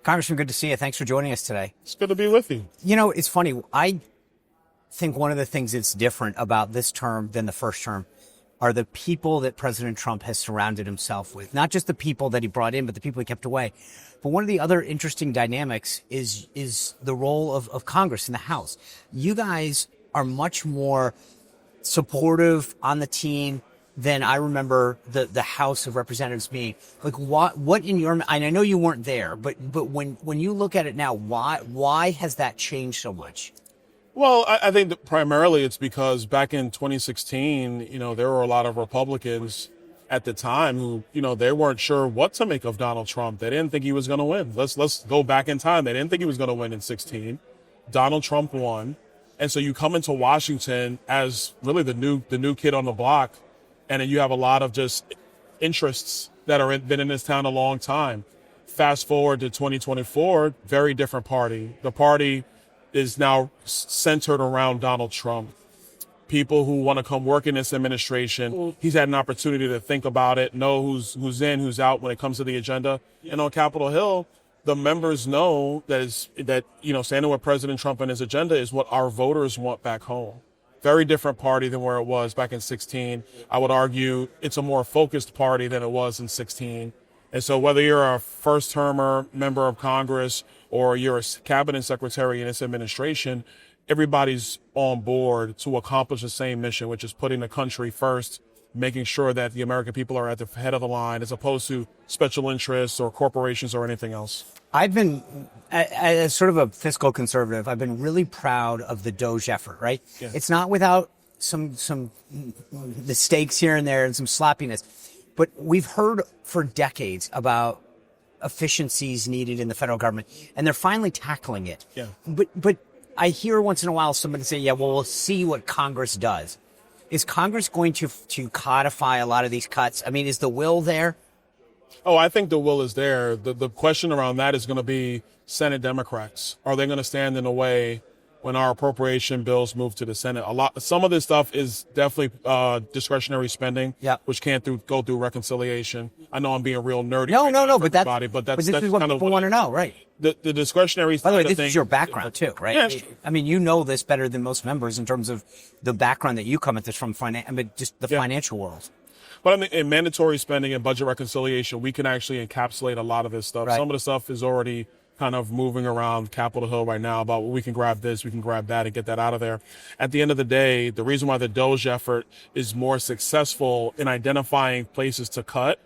Congressman, good to see you. Thanks for joining us today. It's good to be with you. You know, it's funny. I think one of the things that's different about this term than the first term are the people that President Trump has surrounded himself with. Not just the people that he brought in, but the people he kept away. But one of the other interesting dynamics is the role of Congress in the House. You guys are much more supportive on the team than I remember the House of Representatives being. Like, what in your, and I know you weren't there, but when you look at it now, why has that changed so much? Well, I think that primarily it's because back in 2016, there were a lot of Republicans at the time who, they weren't sure what to make of Donald Trump. They didn't think he was going to win. Let's go back in time. They didn't think he was going to win in 16. Donald Trump won. And so you come into Washington as really the new kid on the block. And then you have a lot of just interests that are been in this town a long time. Fast forward to 2024, very different party. The party is now centered around Donald Trump. People who want to come work in this administration, he's had an opportunity to think about it, know who's in, who's out when it comes to the agenda. And on Capitol Hill, the members know that standing with President Trump and his agenda is what our voters want back home. Very different party than where it was back in 16. I would argue it's a more focused party than it was in 16. And so whether you're a first-termer member of Congress or you're a cabinet secretary in this administration, everybody's on board to accomplish the same mission, which is putting the country first, making sure that the American people are at the head of the line as opposed to special interests or corporations or anything else. I've been, as sort of a fiscal conservative, I've been really proud of the Doge effort, right? Yeah. It's not without some mistakes here and there and some sloppiness, but we've heard for decades about efficiencies needed in the federal government, and they're finally tackling it. Yeah. But I hear once in a while somebody say, yeah, well, we'll see what Congress does. Is Congress going to codify a lot of these cuts? I mean, is the will there? Oh, I think the will is there. The question around that is going to be Senate Democrats. Are they going to stand in the way when our appropriation bills move to the Senate? Some of this stuff is definitely discretionary spending, which can't go through reconciliation. I know I'm being real nerdy. No, but that's that's is what people want to know, right? The discretionary. By the way, this is your background too, right? Yeah, I mean, you know this better than most members in terms of the background that you come at this from, just the financial world. But I mean, in mandatory spending and budget reconciliation, we can actually encapsulate a lot of this stuff. Right. Some of the stuff is already kind of moving around Capitol Hill right now about, well, we can grab this, we can grab that and get that out of there. At the end of the day, the reason why the Doge effort is more successful in identifying places to cut,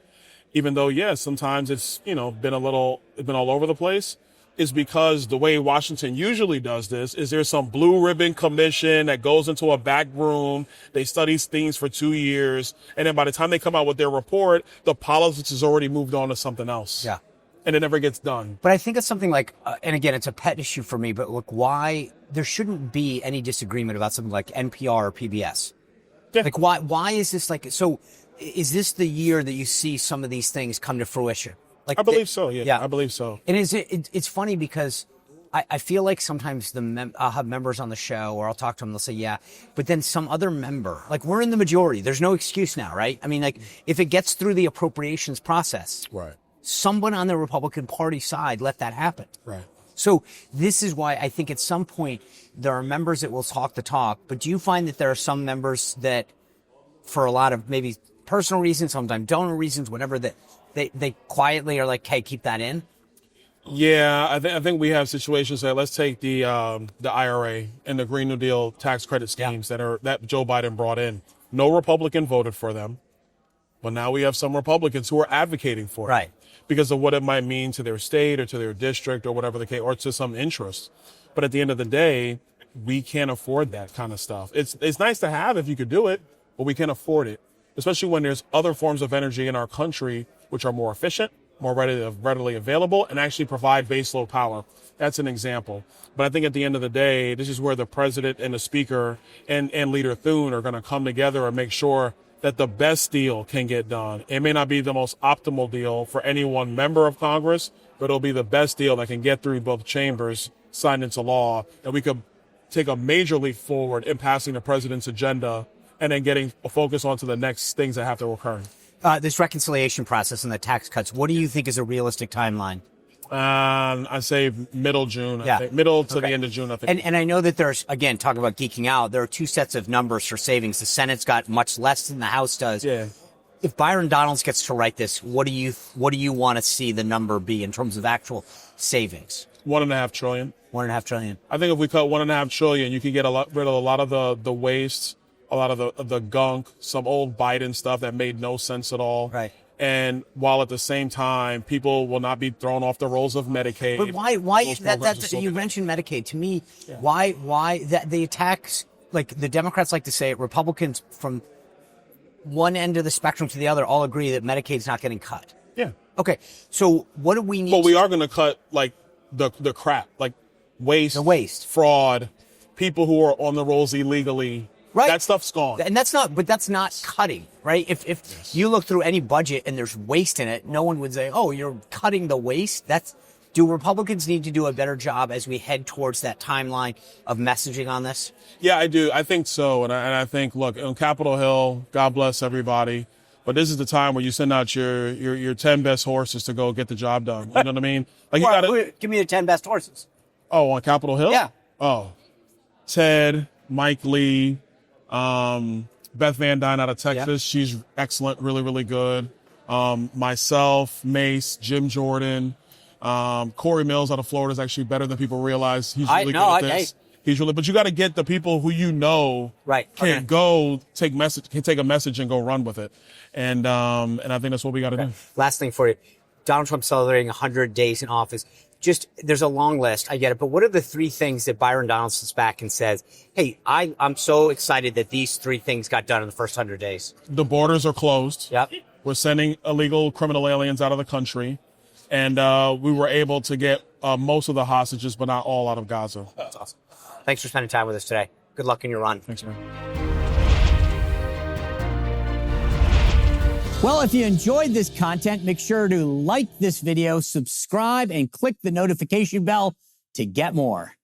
even though, yes, sometimes it's, been all over the place, is because the way Washington usually does this is there's some blue ribbon commission that goes into a back room. They study things for 2 years. And then by the time they come out with their report, the politics has already moved on to something else. Yeah. And it never gets done. But I think it's something like, and again, it's a pet issue for me, but look, why there shouldn't be any disagreement about something like NPR or PBS. Yeah. Like, why is this like, so is this the year that you see some of these things come to fruition? Like, I believe so. Yeah, I believe so. And it's funny because I feel like sometimes I'll have members on the show or I'll talk to them. They'll say, yeah, but then some other member, like we're in the majority. There's no excuse now, right? I mean, like if it gets through the appropriations process, right, someone on the Republican Party side let that happen. Right. So this is why I think at some point there are members that will talk the talk, but do you find that there are some members that for a lot of maybe personal reasons, sometimes donor reasons, whatever, that they quietly are like, hey, keep that in? Yeah, I think we have situations that, let's take the IRA and the Green New Deal tax credit schemes that Joe Biden brought in. No Republican voted for them, but now we have some Republicans who are advocating for it. Right. Because of what it might mean to their state or to their district or whatever the case, or to some interest. But at the end of the day, we can't afford that kind of stuff. It's nice to have if you could do it, but we can't afford it, especially when there's other forms of energy in our country which are more efficient, more readily available, and actually provide baseload power. That's an example. But I think at the end of the day, this is where the president and the speaker and Leader Thune are going to come together and make sure that the best deal can get done. It may not be the most optimal deal for any one member of Congress, but it'll be the best deal that can get through both chambers, signed into law, and we could take a major leap forward in passing the president's agenda and then getting a focus onto the next things that have to occur. This reconciliation process and the tax cuts, what do you think is a realistic timeline? I say middle June. Yeah. I think. Middle to the end of June, I think. And I know that there's, again, talking about geeking out, there are two sets of numbers for savings. The Senate's got much less than the House does. Yeah. If Byron Donalds gets to write this, what do you want to see the number be in terms of actual savings? $1.5 trillion. $1.5 trillion. I think if we cut $1.5 trillion, you could get rid of a lot of the waste, a lot of the gunk, some old Biden stuff that made no sense at all. Right. And while at the same time, people will not be thrown off the rolls of Medicaid. But why that's you mentioned Medicaid. To me, why that the attacks, like the Democrats like to say it, Republicans from one end of the spectrum to the other all agree that Medicaid's not getting cut. Yeah. Okay. So what do we need? But we are going to cut like the crap, like waste, fraud, people who are on the rolls illegally. Right. That stuff's gone. And that's not cutting, right? If you look through any budget and there's waste in it, no one would say, oh, you're cutting the waste. Do Republicans need to do a better job as we head towards that timeline of messaging on this? Yeah, I do. I think so. And I think, look, on Capitol Hill, God bless everybody. But this is the time where you send out your 10 best horses to go get the job done. You know what I mean? Like you gotta give me the 10 best horses. Oh, on Capitol Hill? Yeah. Oh, Ted, Mike Lee, Beth Van Dyne out of Texas. Yeah. She's excellent, really, really good. Myself, Mace, Jim Jordan, Corey Mills out of Florida is actually better than people realize. He's really good at this. He's really, but you got to get the people who can take a message and go run with it. And I think that's what we got to do. Last thing for you. Donald Trump celebrating 100 days in office. There's a long list. I get it. But what are the three things that Byron Donalds sits back and says, hey, I'm so excited that these three things got done in the first 100 days? The borders are closed. Yep. We're sending illegal criminal aliens out of the country. And we were able to get most of the hostages, but not all, out of Gaza. That's awesome. Thanks for spending time with us today. Good luck in your run. Thanks, man. Well, if you enjoyed this content, make sure to like this video, subscribe, and click the notification bell to get more.